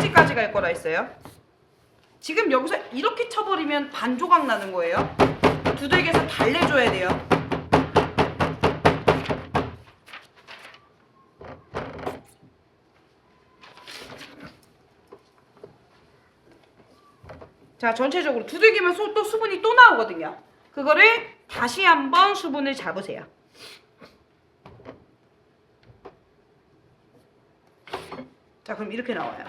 어디까지 갈 거라 했어요? 지금 여기서 이렇게 쳐버리면 반 조각 나는 거예요. 두들겨서 달래줘야 돼요. 자, 전체적으로 두들기면 또 수분이 또 나오거든요. 그거를 다시 한번 수분을 잡으세요. 자, 그럼 이렇게 나와요.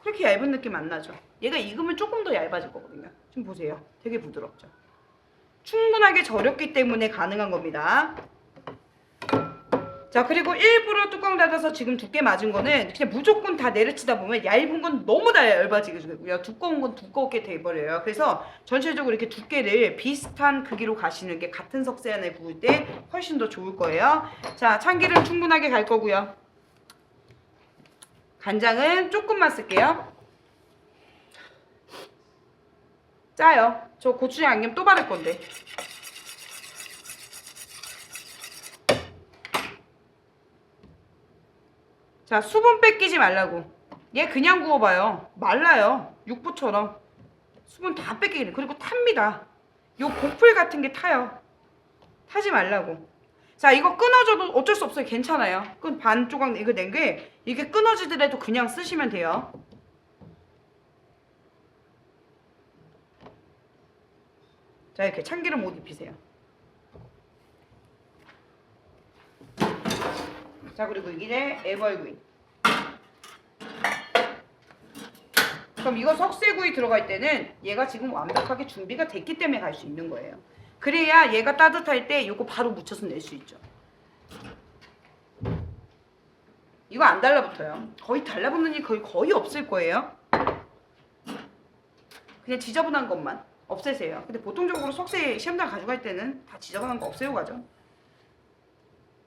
그렇게 얇은 느낌 안 나죠? 얘가 익으면 조금 더 얇아질 거거든요. 지금 보세요. 되게 부드럽죠? 충분하게 절였기 때문에 가능한 겁니다. 자, 그리고 일부러 뚜껑 닫아서 지금 두께 맞은 거는 그냥 무조건 다 내려치다 보면 얇은 건 너무 다 얇아지게 되고요. 두꺼운 건 두껍게 돼버려요. 그래서 전체적으로 이렇게 두께를 비슷한 크기로 가시는 게 같은 석쇠 안에 구울 때 훨씬 더 좋을 거예요. 자, 참기름 충분하게 갈 거고요. 간장은 조금만 쓸게요. 짜요. 저 고추장 양념 또 바를 건데. 자, 수분 뺏기지 말라고. 얘 그냥 구워봐요. 말라요. 육부처럼. 수분 다 뺏기네. 그리고 탑니다. 요 보풀 같은 게 타요. 타지 말라고. 자, 이거 끊어져도 어쩔 수 없어요. 괜찮아요. 반 조각 이거 낸 게 이게 끊어지더라도 그냥 쓰시면 돼요. 자, 이렇게 참기름 못 입히세요. 자, 그리고 이게 애벌구이. 그럼 이거 석쇠구이 들어갈 때는 얘가 지금 완벽하게 준비가 됐기 때문에 갈 수 있는 거예요. 그래야 얘가 따뜻할 때 이거 바로 묻혀서 낼 수 있죠. 이거 안 달라붙어요. 거의 달라붙는 일 거의 없을 거예요. 그냥 지저분한 것만 없애세요. 근데 보통적으로 석쇠 시험장 가져갈 때는 다 지저분한 거 없애고 가죠.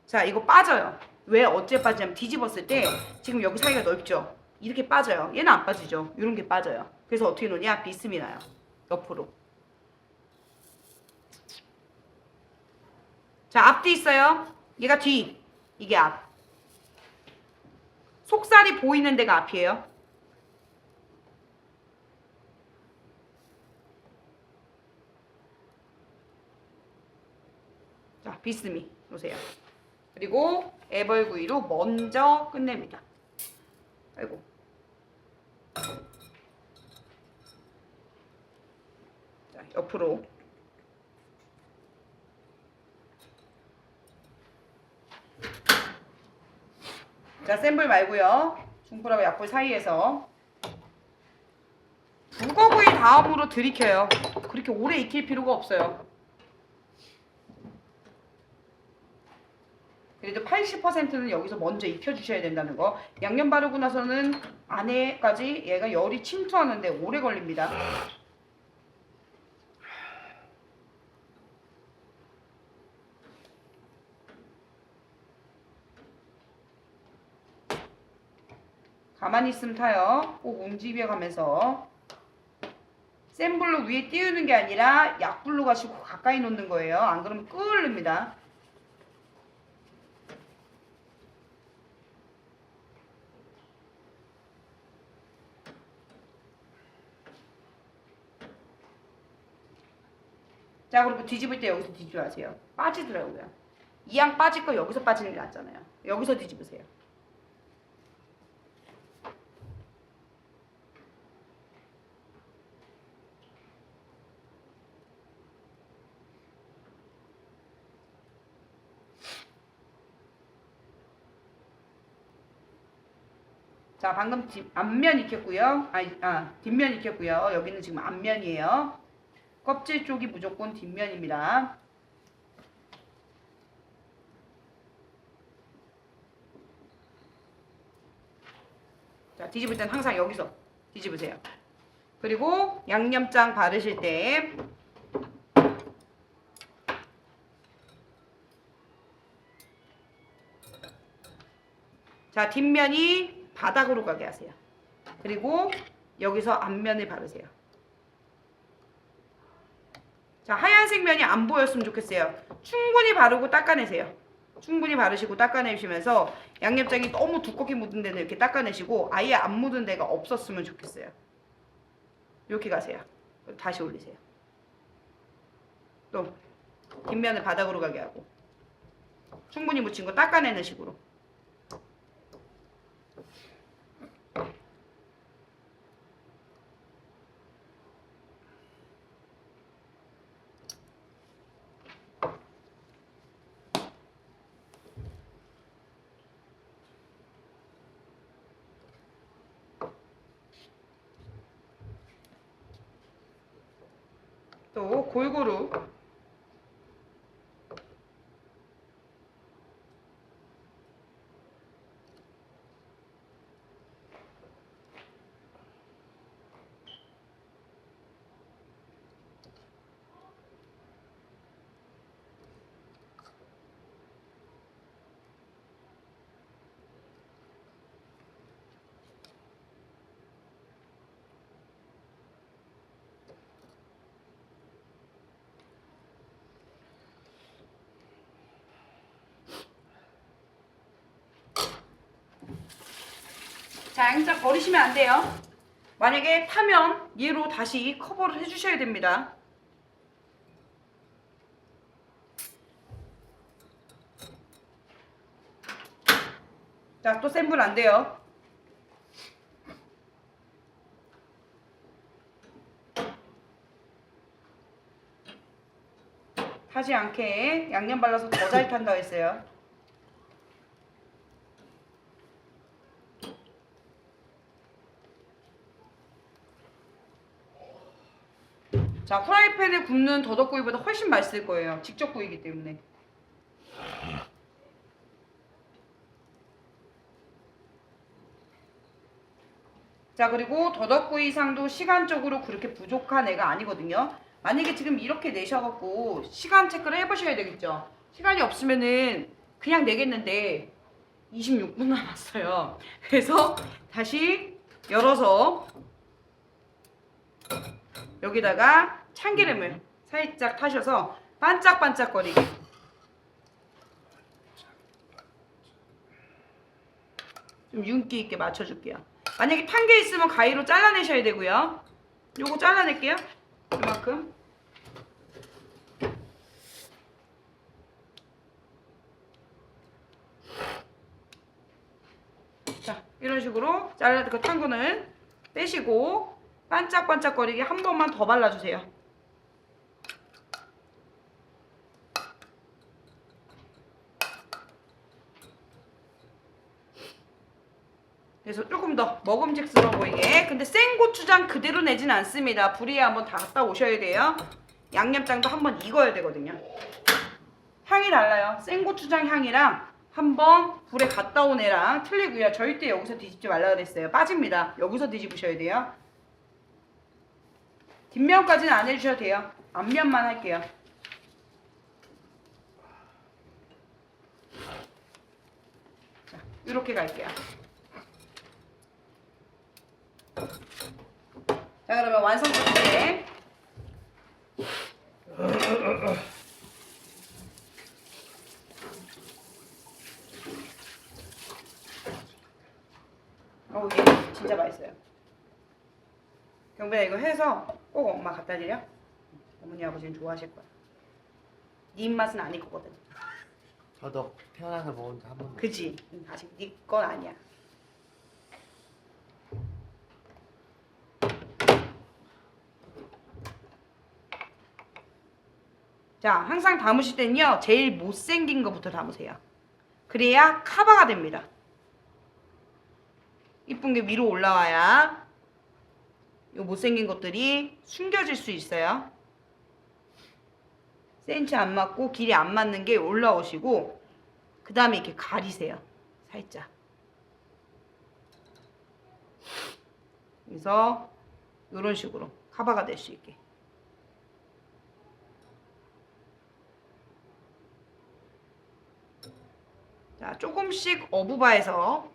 자, 이거 빠져요. 왜 어째 빠지냐면 뒤집었을 때 지금 여기 사이가 넓죠? 이렇게 빠져요. 얘는 안 빠지죠? 이런 게 빠져요. 그래서 어떻게 놓냐? 비스미 나요. 옆으로. 자, 앞뒤 있어요. 얘가 뒤. 이게 앞. 속살이 보이는 데가 앞이에요. 자, 비스미 놓으세요. 그리고 애벌구이로 먼저 끝냅니다. 아이고. 자, 옆으로. 자, 센 불 말고요. 중불하고 약불 사이에서 북어구이 다음으로 들이켜요. 그렇게 오래 익힐 필요가 없어요. 그래도 80%는 여기서 먼저 익혀주셔야 된다는 거. 양념 바르고 나서는 안에까지 얘가 열이 침투하는데 오래 걸립니다. 가만히 있으면 타요. 꼭 움직여 가면서. 센 불로 위에 띄우는 게 아니라 약불로 가시고 가까이 놓는 거예요. 안 그러면 끓습니다. 자, 그리고 뒤집을 때 여기서 뒤집어야세요. 빠지더라고요. 이 양 빠질 거 여기서 빠지는 게 낫잖아요. 여기서 뒤집으세요. 자, 방금 앞면 익혔고요. 뒷면 익혔고요. 여기는 지금 앞면이에요. 껍질 쪽이 무조건 뒷면입니다. 자, 뒤집을 땐 항상 여기서 뒤집으세요. 그리고 양념장 바르실 때 자, 뒷면이 바닥으로 가게 하세요. 그리고 여기서 앞면을 바르세요. 자, 하얀색 면이 안 보였으면 좋겠어요. 충분히 바르고 닦아내세요. 충분히 바르시고 닦아내시면서 양념장이 너무 두껍게 묻은 데는 이렇게 닦아내시고 아예 안 묻은 데가 없었으면 좋겠어요. 이렇게 가세요. 다시 올리세요. 또 뒷면을 바닥으로 가게 하고 충분히 묻힌 거 닦아내는 식으로. 또 골고루 자, 양념장 버리시면 안 돼요. 만약에 타면 얘로 다시 커버를 해주셔야 됩니다. 자, 또 센 불 안 돼요. 타지 않게 양념 발라서 더 잘 탄다 했어요. 자, 프라이팬에 굽는 더덕구이보다 훨씬 맛있을 거예요. 직접 구이기 때문에. 자, 그리고 더덕구이상도 시간적으로 그렇게 부족한 애가 아니거든요. 만약에 지금 이렇게 내셔갖고 시간 체크를 해보셔야 되겠죠. 시간이 없으면은 그냥 내겠는데 26분 남았어요. 그래서 다시 열어서 여기다가 참기름을 살짝 타셔서 반짝반짝거리게 좀 윤기 있게 맞춰줄게요. 만약에 탄 게 있으면 가위로 잘라내셔야 되고요. 요거 잘라낼게요. 이만큼. 자, 이런 식으로 그 탄 거는 빼시고 반짝반짝거리게 한 번만 더 발라주세요. 그래서 조금 더 먹음직스러워 보이게. 근데 생고추장 그대로 내진 않습니다. 불에 한번 다 갖다 오셔야 돼요. 양념장도 한번 익어야 되거든요. 향이 달라요. 생고추장 향이랑 한번 불에 갔다 온 애랑 틀리고요. 절대 여기서 뒤집지 말라 그랬어요. 빠집니다. 여기서 뒤집으셔야 돼요. 뒷면까지는 안 해주셔도 돼요. 앞면만 할게요. 자, 이렇게 갈게요. 자, 그러면 완성됐는데 얘 진짜 맛있어요. 경배야, 이거 해서 꼭 엄마 갖다 드려. 어머니 아버지는 좋아하실 거야. 네 입맛은 아닐 거거든. 더덕 태어나서 먹은 적 한 번도. 그지? 아직 네 건 아니야. 자, 항상 담으실 때는요, 제일 못생긴 거부터 담으세요. 그래야 카바가 됩니다. 이쁜 게 위로 올라와야 요 못생긴 것들이 숨겨질 수 있어요. 센치 안 맞고 길이 안 맞는 게 올라오시고, 그 다음에 이렇게 가리세요. 살짝. 그래서 이런 식으로 카바가 될 수 있게. 자, 조금씩 어부바에서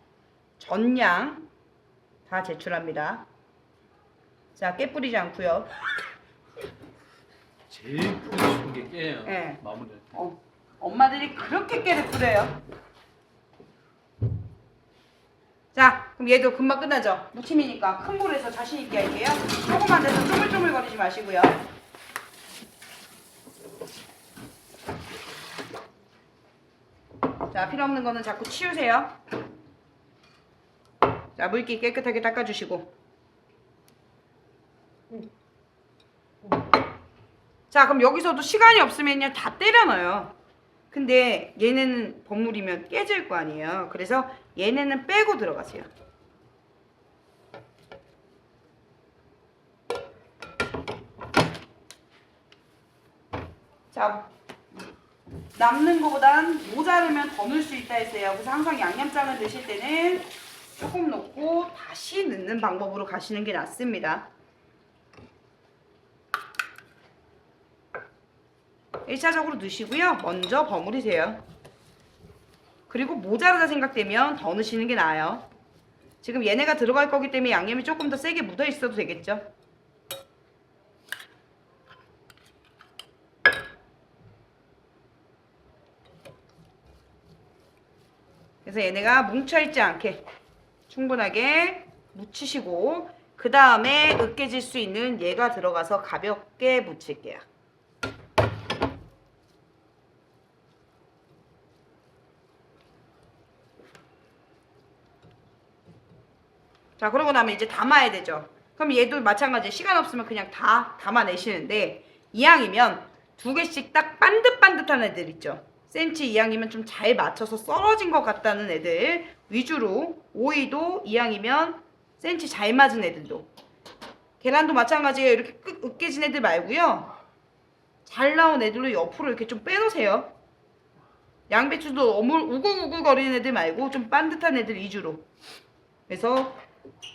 전량 다 제출합니다. 자, 깨 뿌리지 않고요. 제일 뿌리고 싶은 게 깨예요. 네. 마무리. 엄마들이 그렇게 깨를 뿌려요. 자, 그럼 얘도 금방 끝나죠? 무침이니까 큰 불에서 자신 있게 할게요. 조금만 돼서 쪼물쪼물거리지 마시고요. 자, 필요 없는 거는 자꾸 치우세요. 자, 물기 깨끗하게 닦아주시고. 자, 그럼 여기서도 시간이 없으면요 다 때려 넣어요. 근데 얘네는 버무리면 깨질 거 아니에요. 그래서 얘네는 빼고 들어가세요. 자, 남는 거보단 모자르면 더 넣을 수 있다 했어요. 그래서 항상 양념장을 넣으실 때는 조금 넣고 다시 넣는 방법으로 가시는 게 낫습니다. 1차적으로 넣으시고요. 먼저 버무리세요. 그리고 모자르다 생각되면 더 넣으시는 게 나아요. 지금 얘네가 들어갈 거기 때문에 양념이 조금 더 세게 묻어 있어도 되겠죠. 그래서 얘네가 뭉쳐있지 않게 충분하게 묻히시고 그 다음에 으깨질 수 있는 얘가 들어가서 가볍게 묻힐게요. 자, 그러고 나면 이제 담아야 되죠. 그럼 얘도 마찬가지 시간 없으면 그냥 다 담아내시는데 이왕이면 2개씩 딱 반듯반듯한 애들 있죠. 센치 이왕이면 좀 잘 맞춰서 썰어진 것 같다는 애들 위주로 오이도 이왕이면 센치 잘 맞은 애들도 계란도 마찬가지예요. 이렇게 끄 으깨진 애들 말고요. 잘 나온 애들로 옆으로 이렇게 좀 빼놓으세요. 양배추도 우글우글 거리는 애들 말고 좀 반듯한 애들 위주로. 그래서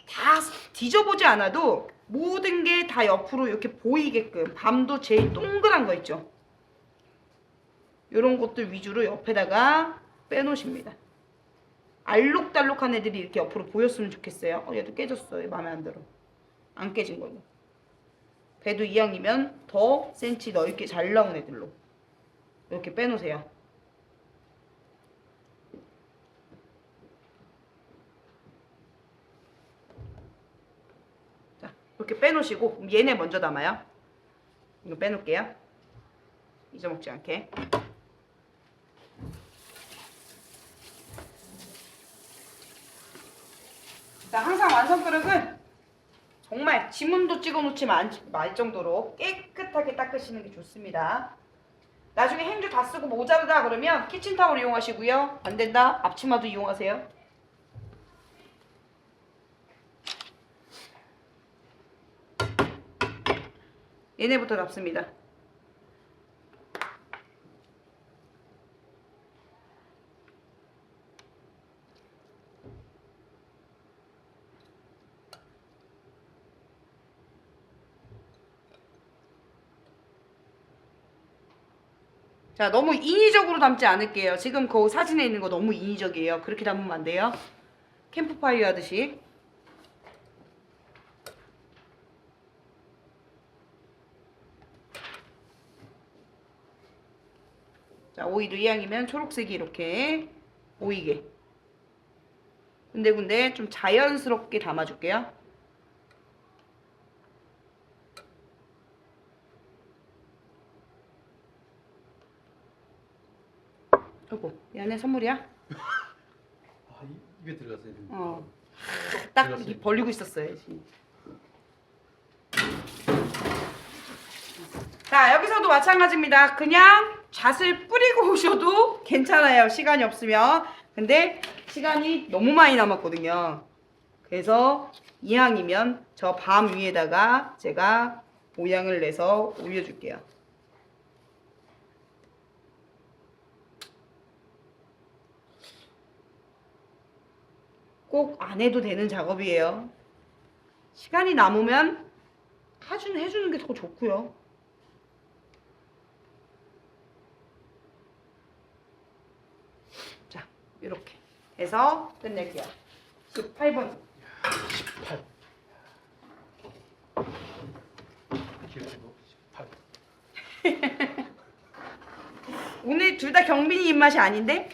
다 뒤져보지 않아도 모든 게 다 옆으로 이렇게 보이게끔 밤도 제일 동그란 거 있죠. 요런 것들 위주로 옆에다가 빼놓으십니다. 알록달록한 애들이 이렇게 옆으로 보였으면 좋겠어요. 얘도 깨졌어. 얘 마음에 안 들어. 안 깨진 걸로. 배도 이왕이면 더 센치 넓게 잘 나온 애들로 이렇게 빼놓으세요. 자, 이렇게 빼놓으시고 얘네 먼저 담아요. 이거 빼놓을게요. 잊어먹지 않게. 자, 항상 완성그릇은 정말 지문도 찍어놓지 말 정도로 깨끗하게 닦으시는 게 좋습니다. 나중에 행주 다 쓰고 모자르다 그러면 키친타올 이용하시고요. 안 된다 앞치마도 이용하세요. 얘네부터 잡습니다. 자, 너무 인위적으로 담지 않을게요. 지금 그 사진에 있는 거 너무 인위적이에요. 그렇게 담으면 안 돼요. 캠프파이어 하듯이. 자, 오이도 이왕이면 초록색이 이렇게 보이게. 군데군데 좀 자연스럽게 담아줄게요. 아이고, 이 안에 선물이야? 아, 입에 들어갔어요. 딱 이렇게 벌리고 있었어야지. 자, 여기서도 마찬가지입니다. 그냥 잣을 뿌리고 오셔도 괜찮아요. 시간이 없으면. 근데 시간이 너무 많이 남았거든요. 그래서 이왕이면 저 밤 위에다가 제가 모양을 내서 올려줄게요. 꼭 안 해도 되는 작업이에요. 시간이 남으면 해주는 게 더 좋고요. 자, 이렇게 해서 끝낼게요. 18번. 18. 길고 18. 오늘 둘 다 경빈이 입맛이 아닌데?